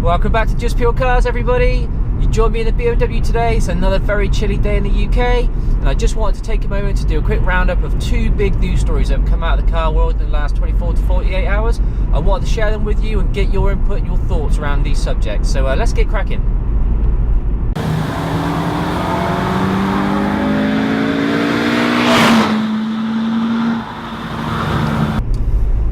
Welcome back to Just Pure Cars, everybody. You joined me in the BMW today. It's another very chilly day in the UK, and I just wanted to take a moment to do a quick roundup of two big news stories that have come out of the car world in the last 24 to 48 hours. I wanted to share them with you and get your input and your thoughts around these subjects. So let's get cracking.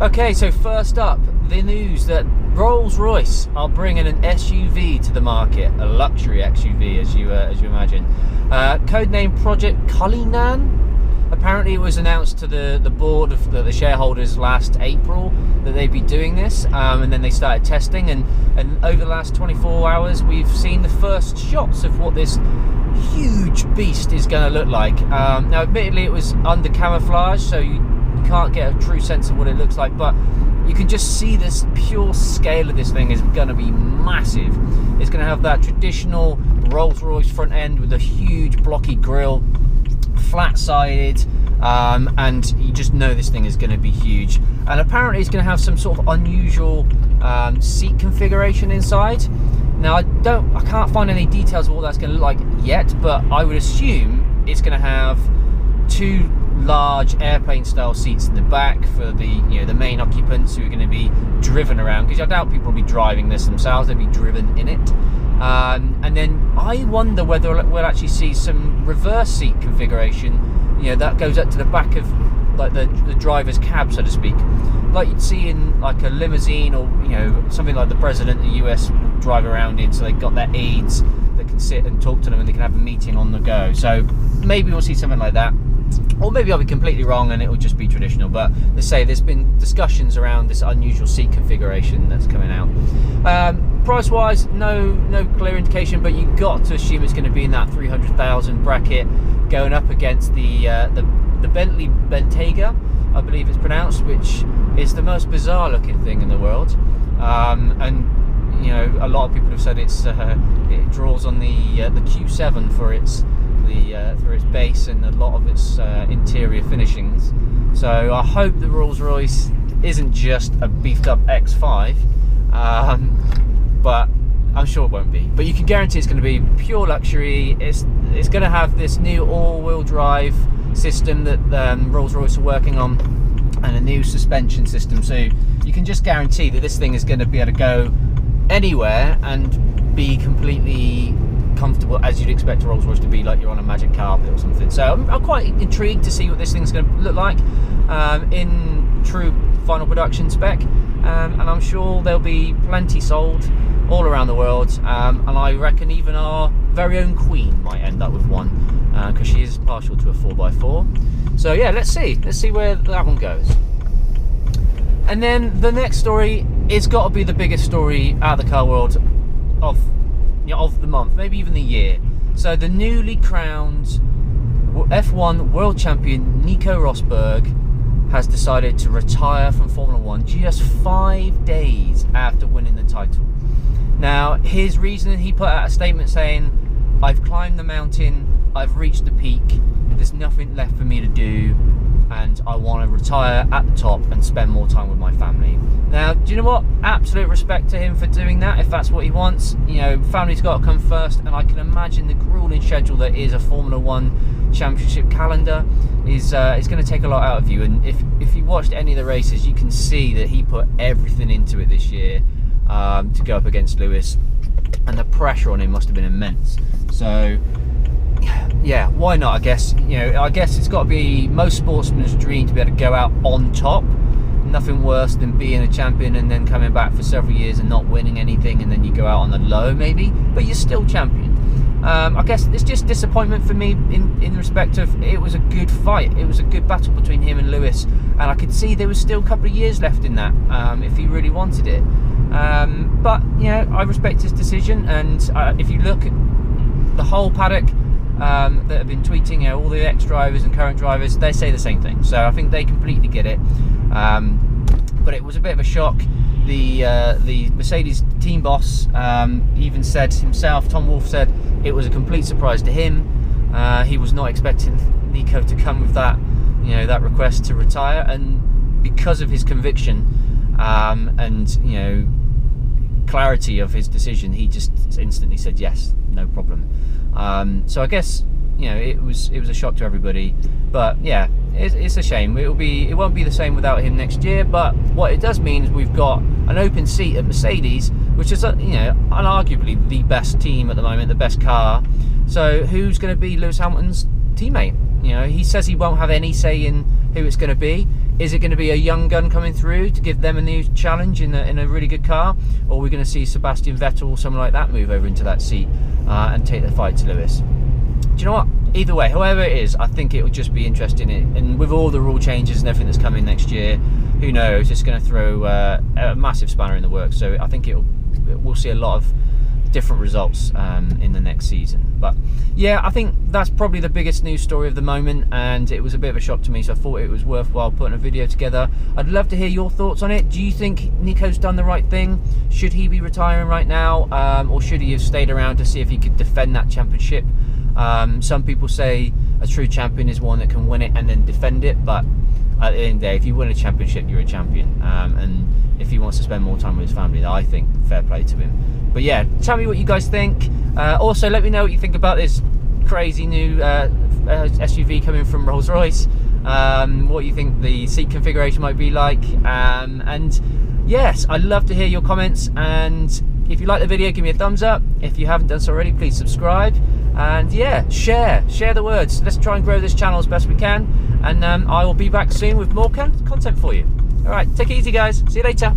Okay, so first up, the news that Rolls Royce are bringing an SUV to the market, a luxury SUV, as you imagine. Codename Project Cullinan. Apparently, it was announced to the board of the shareholders last April that they'd be doing this, and then they started testing. And over the last 24 hours, we've seen the first shots of what this huge beast is going to look like. Now, admittedly, it was under camouflage, so you can't get a true sense of what it looks like, but you can just see this pure scale of this thing is going to be massive. It's going to have that traditional Rolls Royce front end with a huge blocky grille, flat-sided, and you just know this thing is going to be huge. And apparently it's going to have some sort of unusual seat configuration inside. Now I can't find any details of what that's going to look like yet, but I would assume it's going to have two large airplane style seats in the back for the the main occupants who are going to be driven around, because I doubt people will be driving this themselves, they'll be driven in it. And then I wonder whether we'll actually see some reverse seat configuration, that goes up to the back of like the driver's cab, so to speak, like you'd see in like a limousine, or something like the president of the US will drive around in, so they've got their aides that can sit and talk to them and they can have a meeting on the go. So maybe we'll see something like that. Or maybe I'll be completely wrong and it will just be traditional, but let's say there's been discussions around this unusual seat configuration that's coming out. Price wise, no clear indication, but you've got to assume it's going to be in that 300,000 bracket, going up against the Bentley Bentayga, I believe it's pronounced, which is the most bizarre looking thing in the world. And a lot of people have said it draws on the Q7 for its base and a lot of its interior finishings. So I hope the Rolls Royce isn't just a beefed up X5, but I'm sure it won't be. But you can guarantee it's going to be pure luxury. It's going to have this new all-wheel drive system that Rolls Royce are working on, and a new suspension system. So you can just guarantee that this thing is going to be able to go anywhere and be completely comfortable, as you'd expect a Rolls Royce to be, like you're on a magic carpet or something. So I'm quite intrigued to see what this thing's going to look like in true final production spec, and I'm sure there'll be plenty sold all around the world, and I reckon even our very own Queen might end up with one, because she is partial to a 4x4. So yeah, let's see where that one goes. And then the next story, it's got to be the biggest story out of the car world of the month, maybe even the year. So the newly crowned F1 world champion Nico Rosberg has decided to retire from Formula 1 just 5 days after winning the title. Now, his reason, he put out a statement saying, "I've climbed the mountain, I've reached the peak, there's nothing left for me to do, and I want to retire at the top and spend more time with my family." Now, do you know what? Absolute respect to him for doing that, if that's what he wants. Family's got to come first, and I can imagine the grueling schedule that is a Formula 1 championship calendar is going to take a lot out of you. And if you watched any of the races, you can see that he put everything into it this year to go up against Lewis, and the pressure on him must have been immense. So yeah, why not? I guess it's got to be most sportsmen's dream to be able to go out on top. Nothing worse than being a champion and then coming back for several years and not winning anything, and then you go out on the low maybe, but you're still champion. I guess it's just disappointment for me in respect of, it was a good fight, it was a good battle between him and Lewis, and I could see there was still a couple of years left in that if he really wanted it. But I respect his decision, and if you look at the whole paddock that have been tweeting, all the ex-drivers and current drivers, they say the same thing. So I think they completely get it. But it was a bit of a shock. The Mercedes team boss even said himself, Tom Wolff said, it was a complete surprise to him. He was not expecting Nico to come with that, that request to retire, and because of his conviction and clarity of his decision, he just instantly said yes, no problem. So I guess, you know, it was a shock to everybody, but yeah, it's a shame. It won't be the same without him next year. But what it does mean is we've got an open seat at Mercedes, which is, you know, unarguably the best team at the moment, the best car. So who's going to be Lewis Hamilton's teammate? You know, he says he won't have any say in who it's going to be. Is it going to be a young gun coming through to give them a new challenge in a really good car, or are we going to see Sebastian Vettel or someone like that move over into that seat and take the fight to Lewis? Do you know what? Either way, however it is, I think it will just be interesting. And with all the rule changes and everything that's coming next year, who knows? It's going to throw a massive spanner in the works. So I think we'll see a lot of different results in the next season. But yeah, I think that's probably the biggest news story of the moment, and it was a bit of a shock to me, so I thought it was worthwhile putting a video together. I'd love to hear your thoughts on it. Do you think Nico's done the right thing? Should he be retiring right now, or should he have stayed around to see if he could defend that championship? Some people say a true champion is one that can win it and then defend it, but at the end of the day, if you win a championship, you're a champion. And if he wants to spend more time with his family, I think fair play to him. But yeah, tell me what you guys think. Also, let me know what you think about this crazy new SUV coming from Rolls Royce. What you think the seat configuration might be like. And yes, I'd love to hear your comments. And if you like the video, give me a thumbs up. If you haven't done so already, please subscribe. And yeah, share the words. Let's try and grow this channel as best we can. And I will be back soon with more content for you. All right, take it easy, guys. See you later.